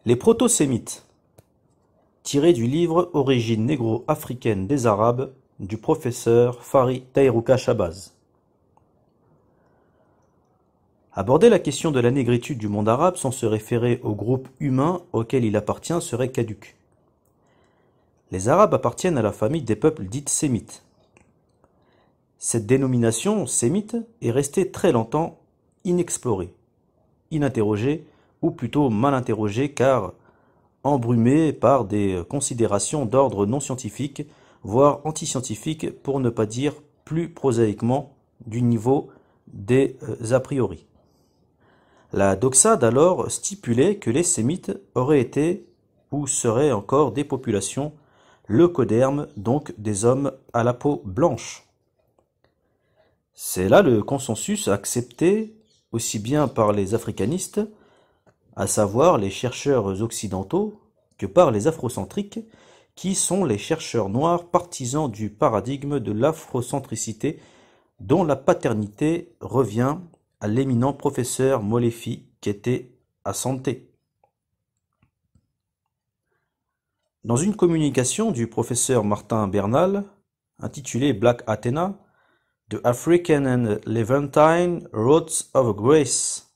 Les proto-sémites, tiré du livre Origine négro-africaine des Arabes du professeur Fari Tairouka Shabazz. Aborder la question de la négritude du monde arabe sans se référer au groupe humain auquel il appartient serait caduc. Les Arabes appartiennent à la famille des peuples dits sémites. Cette dénomination sémite est restée très longtemps inexplorée, ininterrogée, ou plutôt mal interrogée car embrumée par des considérations d'ordre non scientifique, voire antiscientifique pour ne pas dire plus prosaïquement du niveau des a priori. La doxa d'alors stipulait que les sémites auraient été ou seraient encore des populations leucodermes, donc des hommes à la peau blanche. C'est là le consensus accepté aussi bien par les africanistes, à savoir les chercheurs occidentaux, que par les afrocentriques, qui sont les chercheurs noirs partisans du paradigme de l'afrocentricité dont la paternité revient à l'éminent professeur Molefi qui était à Santé. Dans une communication du professeur Martin Bernal, intitulée Black Athena, The African and Levantine Roads of Grace,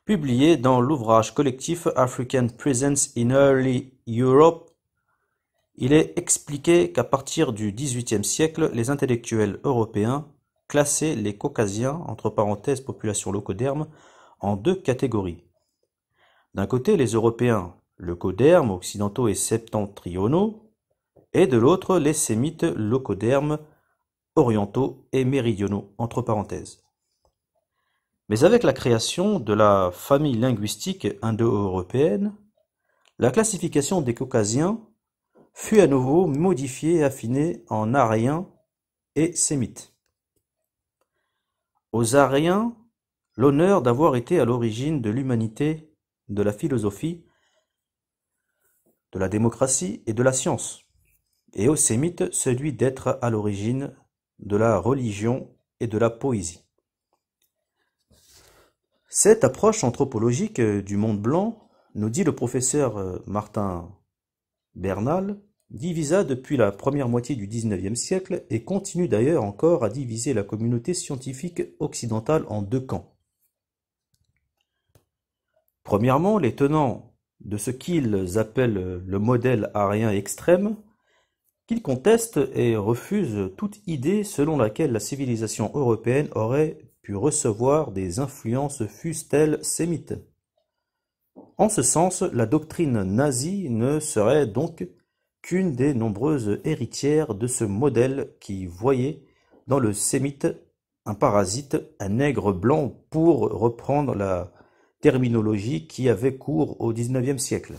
publié dans l'ouvrage collectif African Presence in Early Europe, il est expliqué qu'à partir du XVIIIe siècle, les intellectuels européens classaient les Caucasiens, entre parenthèses population leucoderme, en deux catégories. D'un côté, les Européens leucodermes, occidentaux et septentrionaux, et de l'autre, les Sémites leucodermes, orientaux et méridionaux, entre parenthèses. Mais avec la création de la famille linguistique indo-européenne, la classification des Caucasiens fut à nouveau modifiée et affinée en Aryens et Sémites. Aux Aryens, l'honneur d'avoir été à l'origine de l'humanité, de la philosophie, de la démocratie et de la science, et aux Sémites celui d'être à l'origine de la religion et de la poésie. Cette approche anthropologique du monde blanc, nous dit le professeur Martin Bernal, divisa depuis la première moitié du XIXe siècle et continue d'ailleurs encore à diviser la communauté scientifique occidentale en deux camps. Premièrement, les tenants de ce qu'ils appellent le modèle aryen extrême, qu'ils contestent et refusent toute idée selon laquelle la civilisation européenne aurait pu recevoir des influences fussent-elles sémites. En ce sens, la doctrine nazie ne serait donc qu'une des nombreuses héritières de ce modèle qui voyait dans le sémite un parasite, un nègre blanc, pour reprendre la terminologie qui avait cours au XIXe siècle.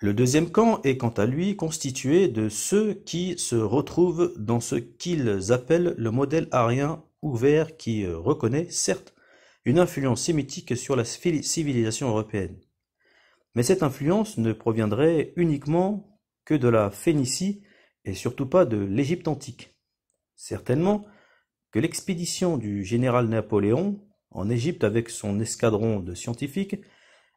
Le deuxième camp est quant à lui constitué de ceux qui se retrouvent dans ce qu'ils appellent le modèle aryen ouvert qui reconnaît, certes, une influence sémitique sur la civilisation européenne. Mais cette influence ne proviendrait uniquement que de la Phénicie et surtout pas de l'Égypte antique. Certainement que l'expédition du général Napoléon en Égypte avec son escadron de scientifiques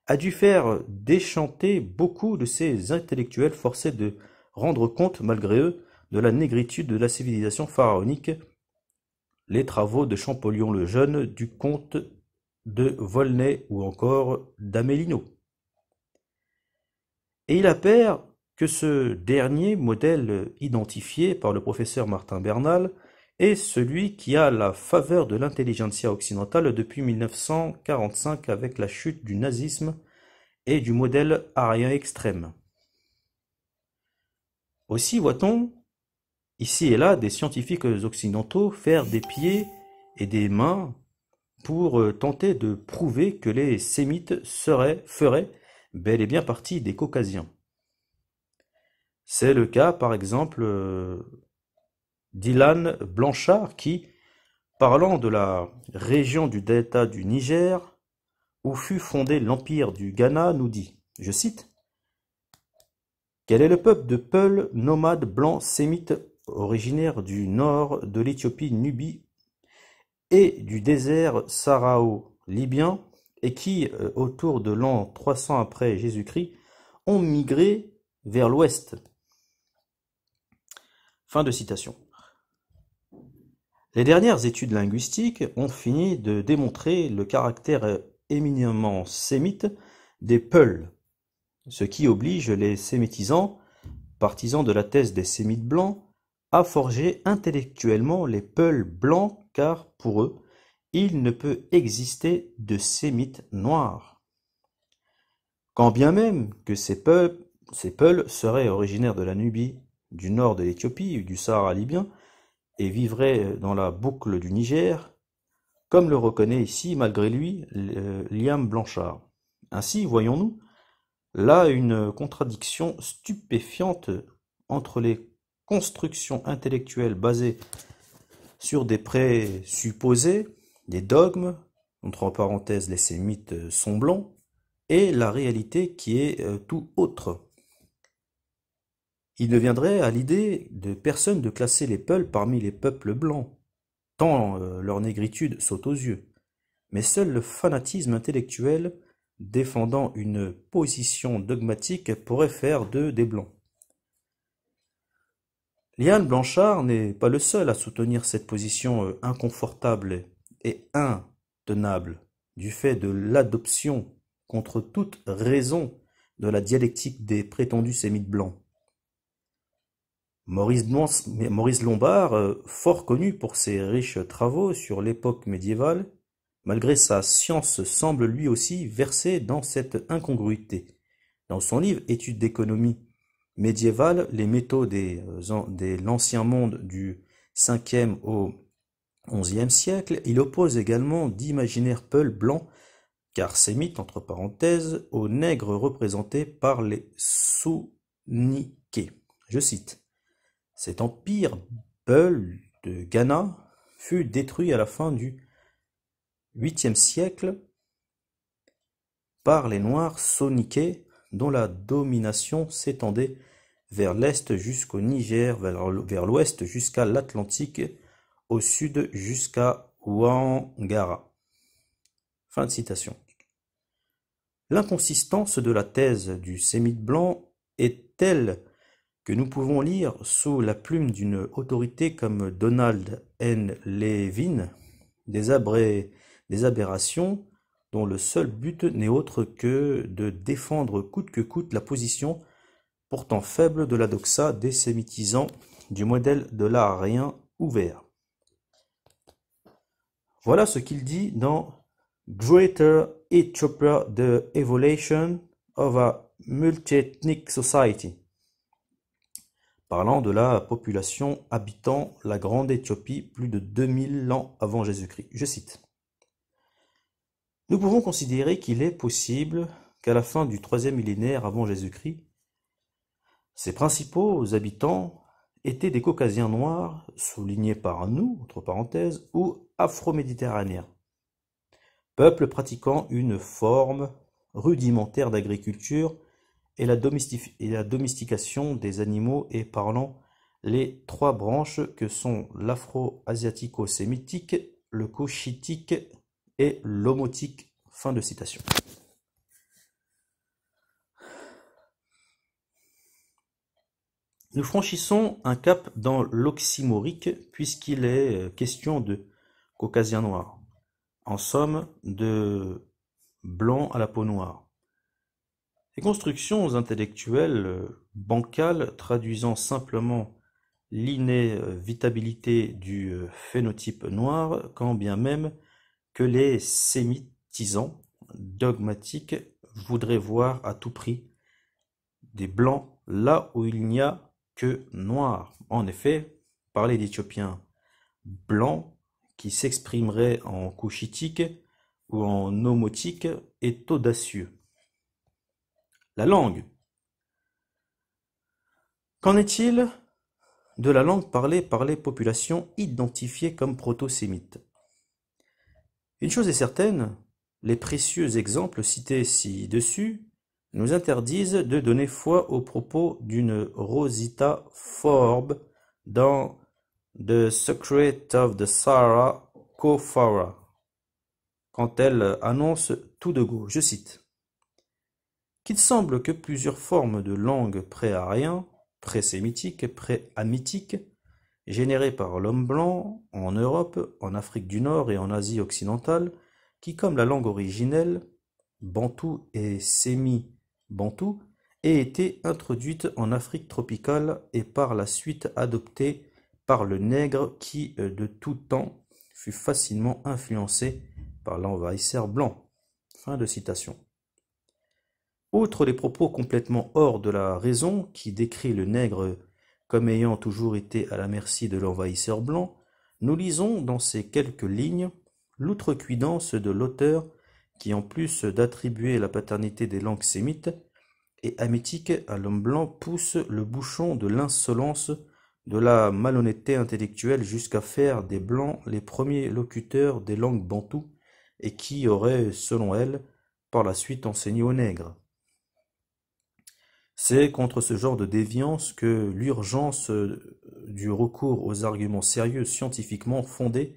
a dû faire déchanter beaucoup de ces intellectuels forcés de rendre compte, malgré eux, de la négritude de la civilisation pharaonique, les travaux de Champollion le Jeune, du comte de Volney ou encore d'Amélino. Et il appert que ce dernier modèle identifié par le professeur Martin Bernal est celui qui a la faveur de l'intelligentsia occidentale depuis 1945 avec la chute du nazisme et du modèle aryen extrême. Aussi voit-on, ici et là, des scientifiques occidentaux faire des pieds et des mains pour tenter de prouver que les sémites feraient bel et bien partie des Caucasiens. C'est le cas, par exemple, d'Ilan Blanchard qui, parlant de la région du delta du Niger, où fut fondé l'empire du Ghana, nous dit, je cite, « Quel est le peuple de Peuls, nomades blancs sémites, originaires du nord de l'Éthiopie, Nubie et du désert sarrao-libyen et qui, autour de l'an 300 après Jésus-Christ, ont migré vers l'ouest. Fin de citation. Les dernières études linguistiques ont fini de démontrer le caractère éminemment sémite des Peuls, ce qui oblige les sémitisants, partisans de la thèse des Sémites blancs, à forger intellectuellement les Peuls blancs car, pour eux, il ne peut exister de Sémites noirs. Quand bien même que ces Peuls seraient originaires de la Nubie, du nord de l'Éthiopie ou du Sahara libyen, et vivrait dans la boucle du Niger, comme le reconnaît ici, malgré lui, Liam Blanchard. Ainsi, voyons-nous, là une contradiction stupéfiante entre les constructions intellectuelles basées sur des présupposés, des dogmes, entre parenthèses les sémites sont blancs, et la réalité qui est tout autre. Il ne viendrait à l'idée de personne de classer les Peuls parmi les peuples blancs, tant leur négritude saute aux yeux, mais seul le fanatisme intellectuel défendant une position dogmatique pourrait faire d'eux des blancs. Liam Blanchard n'est pas le seul à soutenir cette position inconfortable et intenable du fait de l'adoption contre toute raison de la dialectique des prétendus sémites blancs. Maurice Lombard, fort connu pour ses riches travaux sur l'époque médiévale, malgré sa science semble lui aussi verser dans cette incongruité. Dans son livre « Études d'économie médiévale, les métaux de l'ancien monde du 5e au 11e siècle », il oppose également d'imaginaires Peuls blancs, car sémites entre parenthèses, aux nègres représentés par les Souniqués. Je cite. Cet empire Peul de Ghana fut détruit à la fin du 8e siècle par les Noirs Soninké, dont la domination s'étendait vers l'est jusqu'au Niger, vers l'ouest jusqu'à l'Atlantique, au sud jusqu'à Ouangara. Fin de citation. L'inconsistance de la thèse du sémite blanc est telle que nous pouvons lire sous la plume d'une autorité comme Donald N. Levin des aberrations dont le seul but n'est autre que de défendre coûte que coûte la position pourtant faible de la doxa désémitisant du modèle de l'art arien ouvert. Voilà ce qu'il dit dans Greater Ethiopia, the Evolution of a Multi-Ethnic Society, parlant de la population habitant la Grande Éthiopie plus de 2000 ans avant Jésus-Christ. Je cite. Nous pouvons considérer qu'il est possible qu'à la fin du 3e millénaire avant Jésus-Christ, ses principaux habitants étaient des Caucasiens noirs, soulignés par nous, entre parenthèses, ou afro-méditerranéens, peuple pratiquant une forme rudimentaire d'agriculture et la domestication des animaux et parlant les trois branches que sont l'afro-asiatico-sémitique, le cushitique et l'omotique. Fin de citation. Nous franchissons un cap dans l'oxymorique puisqu'il est question de caucasien noir, en somme de blanc à la peau noire. Ces constructions intellectuelles bancales traduisant simplement l'inévitabilité du phénotype noir, quand bien même que les sémitisants dogmatiques voudraient voir à tout prix des blancs là où il n'y a que noirs. En effet, parler d'Éthiopiens blancs qui s'exprimeraient en cushitique ou en omotique est audacieux. La langue. Qu'en est-il de la langue parlée par les populations identifiées comme proto-sémites? Une chose est certaine, les précieux exemples cités ci-dessus nous interdisent de donner foi aux propos d'une Rosita Forbes dans The Secret of the Sahara Kofara quand elle annonce tout de go, je cite, qu'il semble que plusieurs formes de langues pré-aryens, pré-sémitiques, pré-hamitiques, générées par l'homme blanc en Europe, en Afrique du Nord et en Asie occidentale, qui, comme la langue originelle, bantou et sémi-bantou, aient été introduites en Afrique tropicale et par la suite adoptées par le nègre qui, de tout temps, fut facilement influencé par l'envahisseur blanc. Fin de citation. Outre les propos complètement hors de la raison qui décrit le nègre comme ayant toujours été à la merci de l'envahisseur blanc, nous lisons dans ces quelques lignes l'outrecuidance de l'auteur qui, en plus d'attribuer la paternité des langues sémites et hamitiques à l'homme blanc, pousse le bouchon de l'insolence, de la malhonnêteté intellectuelle jusqu'à faire des blancs les premiers locuteurs des langues bantoues et qui auraient, selon elle, par la suite enseigné aux nègres. C'est contre ce genre de déviance que l'urgence du recours aux arguments sérieux scientifiquement fondés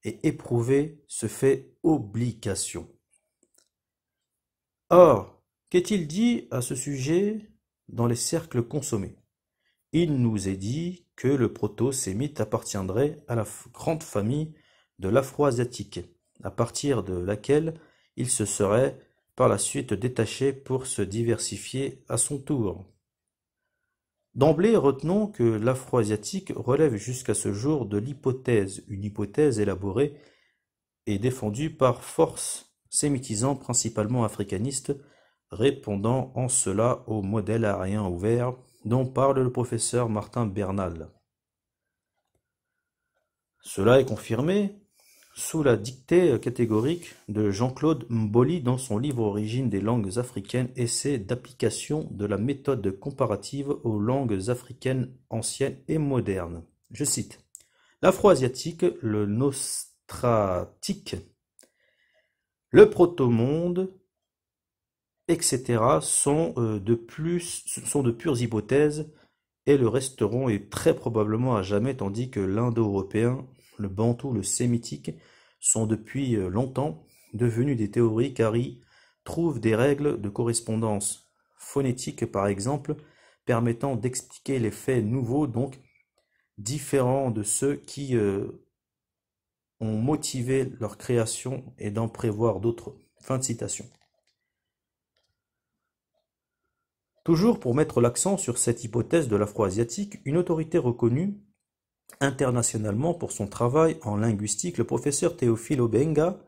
et éprouvés se fait obligation. Or, qu'est-il dit à ce sujet dans les cercles consommés? Il nous est dit que le proto-sémite appartiendrait à la grande famille de l'afro-asiatique, à partir de laquelle il se serait par la suite détaché pour se diversifier à son tour. D'emblée, retenons que l'afro-asiatique relève jusqu'à ce jour de l'hypothèse, une hypothèse élaborée et défendue par forces sémitisant principalement africanistes, répondant en cela au modèle arien ouvert dont parle le professeur Martin Bernal. Cela est confirmé sous la dictée catégorique de Jean-Claude Mboli dans son livre Origine des langues africaines, essai d'application de la méthode comparative aux langues africaines anciennes et modernes. Je cite, l'afro-asiatique, le nostratique, le proto-monde, etc. sont de pures hypothèses et le resteront et très probablement à jamais, tandis que l'indo-européen, le bantou, le sémitique sont depuis longtemps devenus des théories car y trouvent des règles de correspondance phonétique par exemple, permettant d'expliquer les faits nouveaux, donc différents de ceux qui ont motivé leur création et d'en prévoir d'autres. Fin de citation. Toujours pour mettre l'accent sur cette hypothèse de l'afro-asiatique, une autorité reconnue internationalement pour son travail en linguistique, le professeur Théophile Obenga,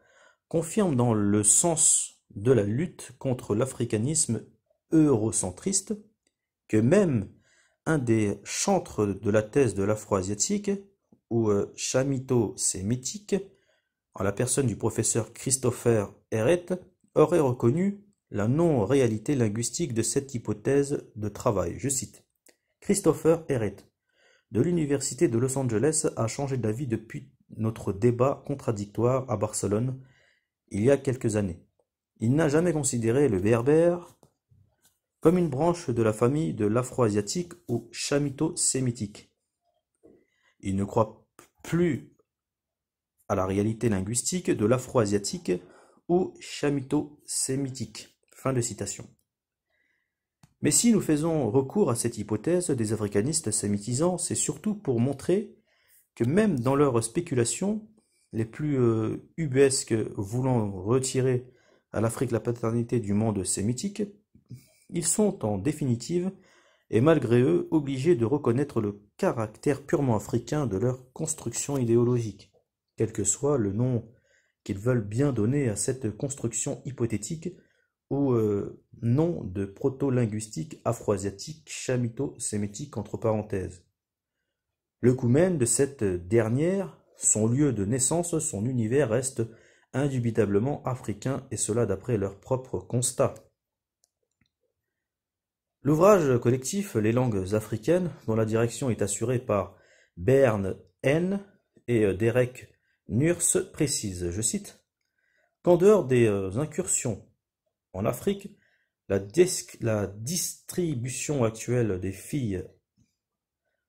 confirme dans Le sens de la lutte contre l'africanisme eurocentriste que même un des chantres de la thèse de l'afro-asiatique, ou chamito-sémitique, en la personne du professeur Christopher Herret, aurait reconnu la non-réalité linguistique de cette hypothèse de travail. Je cite, Christopher Herret, de l'Université de Los Angeles, a changé d'avis depuis notre débat contradictoire à Barcelone, il y a quelques années. Il n'a jamais considéré le berbère comme une branche de la famille de l'afro-asiatique ou chamito-sémitique. Il ne croit plus à la réalité linguistique de l'afro-asiatique ou chamito-sémitique. Fin de citation. Mais si nous faisons recours à cette hypothèse des africanistes sémitisants, c'est surtout pour montrer que même dans leurs spéculations les plus ubuesques voulant retirer à l'Afrique la paternité du monde sémitique, ils sont en définitive, et malgré eux, obligés de reconnaître le caractère purement africain de leur construction idéologique, quel que soit le nom qu'ils veulent bien donner à cette construction hypothétique ou nom de proto-linguistique afro-asiatique chamito-sémitique entre parenthèses. Le coumen de cette dernière, son lieu de naissance, son univers reste indubitablement africain, et cela d'après leur propre constat. L'ouvrage collectif Les langues africaines, dont la direction est assurée par Bern N. et Derek Nurse, précise, je cite, qu'en dehors des incursions en Afrique, la distribution actuelle des filles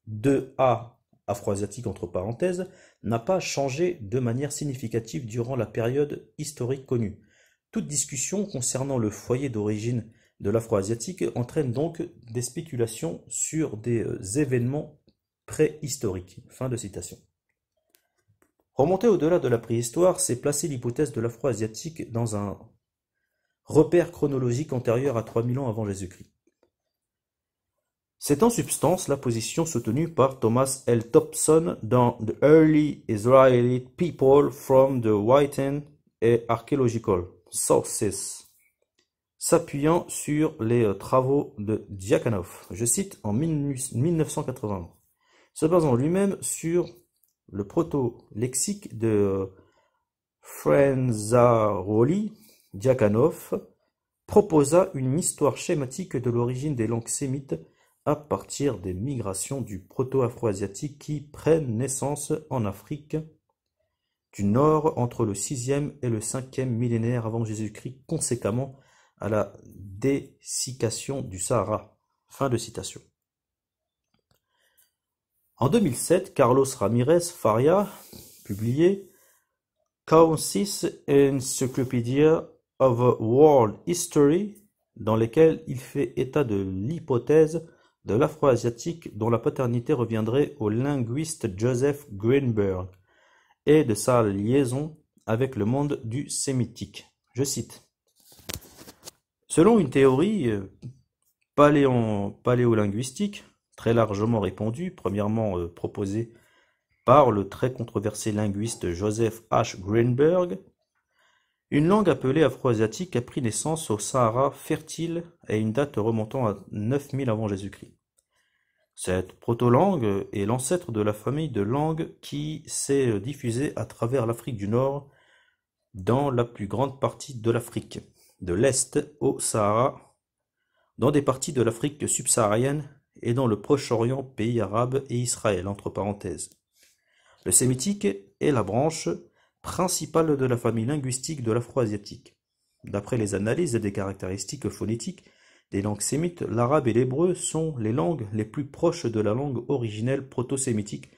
2A afro-asiatique entre parenthèses, n'a pas changé de manière significative durant la période historique connue. Toute discussion concernant le foyer d'origine de l'afro-asiatique entraîne donc des spéculations sur des événements préhistoriques. Fin de citation. Remonter au-delà de la préhistoire, c'est placer l'hypothèse de l'afro-asiatique dans un repère chronologique antérieur à 3000 ans avant Jésus-Christ. C'est en substance la position soutenue par Thomas L. Thompson dans The Early Israeli People from the Written et Archaeological Sources, s'appuyant sur les travaux de Diakhanoff, je cite, en 1980, se basant lui-même sur le proto-lexique de Frenzaroli. Diakhanoff proposa une histoire schématique de l'origine des langues sémites à partir des migrations du proto-afro-asiatique qui prennent naissance en Afrique du Nord entre le 6e et le 5e millénaire avant Jésus-Christ, conséquemment à la dessiccation du Sahara. Fin de citation. En 2007, Carlos Ramirez Faria publiait Count's Encyclopedia of World History, dans lequel il fait état de l'hypothèse de l'afro-asiatique dont la paternité reviendrait au linguiste Joseph Greenberg et de sa liaison avec le monde du sémitique. Je cite. Selon une théorie paléolinguistique très largement répandue, premièrement proposée par le très controversé linguiste Joseph H. Greenberg, une langue appelée afro-asiatique a pris naissance au Sahara fertile à une date remontant à 9000 avant Jésus-Christ. Cette proto-langue est l'ancêtre de la famille de langues qui s'est diffusée à travers l'Afrique du Nord dans la plus grande partie de l'Afrique, de l'Est au Sahara, dans des parties de l'Afrique subsaharienne et dans le Proche-Orient, pays arabes et Israël, entre parenthèses. Le sémitique est la branche principale de la famille linguistique de l'afro-asiatique. D'après les analyses des caractéristiques phonétiques des langues sémites, l'arabe et l'hébreu sont les langues les plus proches de la langue originelle proto-sémitique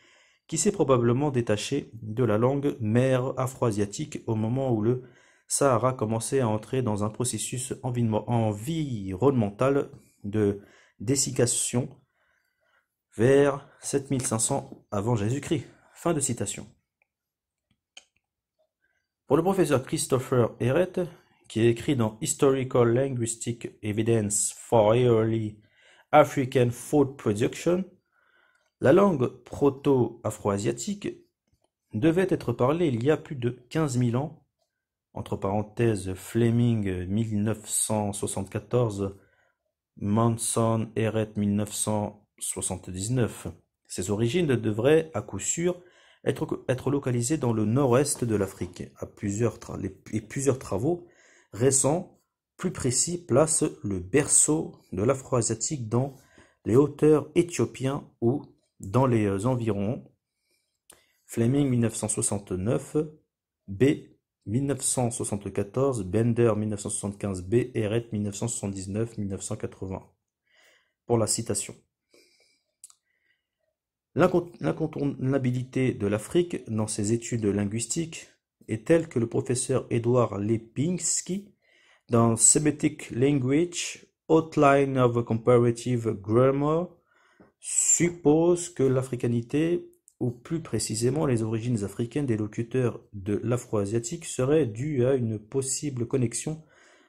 qui s'est probablement détachée de la langue mère afro-asiatique au moment où le Sahara commençait à entrer dans un processus environnemental de dessiccation vers 7500 avant Jésus-Christ. Fin de citation. Pour le professeur Christopher Ehret, qui a écrit dans Historical Linguistic Evidence for Early African Food Production, la langue proto-afro-asiatique devait être parlée il y a plus de 15 000 ans, entre parenthèses Fleming 1974, Manson Ehret 1979. Ses origines devraient à coup sûr être localisées dans le nord-est de l'Afrique, et plusieurs travaux récents plus précis placent le berceau de l'afro-asiatique dans les hauteurs éthiopiens ou dans les environs. Fleming 1969, B 1974, Bender 1975b, Ehret 1979-1980. Pour la citation. L'incontournabilité de l'Afrique dans ses études linguistiques est telle que le professeur Edward Lipinski, dans Semitic Language, Outline of a Comparative Grammar, suppose que l'africanité, ou plus précisément les origines africaines des locuteurs de l'afro-asiatique, seraient dues à une possible connexion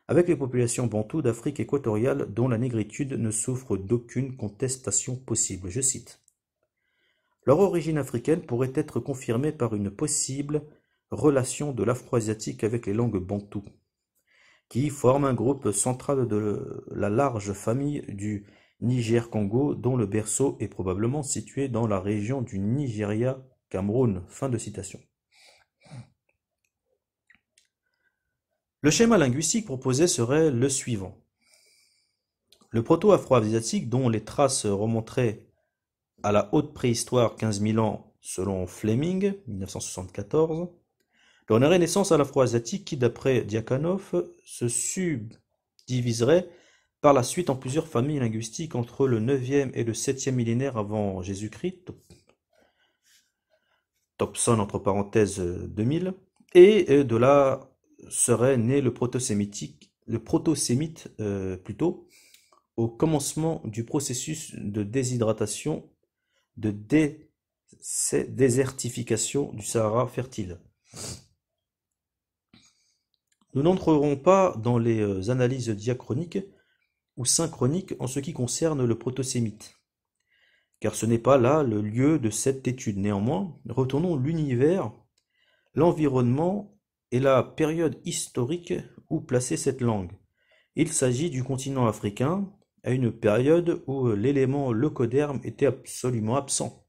avec les populations bantoues d'Afrique équatoriale dont la négritude ne souffre d'aucune contestation possible. Je cite. Leur origine africaine pourrait être confirmée par une possible relation de l'afro-asiatique avec les langues bantoues, qui forment un groupe central de la large famille du Niger-Congo, dont le berceau est probablement situé dans la région du Nigeria-Cameroun. Fin de citation. Le schéma linguistique proposé serait le suivant. Le proto-afro-asiatique, dont les traces remonteraient à la haute préhistoire 15 000 ans selon Fleming, 1974, donnerait naissance à l'afro-asiatique qui, d'après Diakhanoff, se subdiviserait par la suite en plusieurs familles linguistiques entre le 9e et le 7e millénaire avant Jésus-Christ, Thompson entre parenthèses 2000, et de là serait né le proto-sémite plutôt, au commencement du processus de déshydratation, de désertification du Sahara fertile. Nous n'entrerons pas dans les analyses diachroniques ou synchroniques en ce qui concerne le proto-sémite, car ce n'est pas là le lieu de cette étude. Néanmoins, retournons l'univers, l'environnement et la période historique où placer cette langue. Il s'agit du continent africain, à une période où l'élément leucoderme était absolument absent.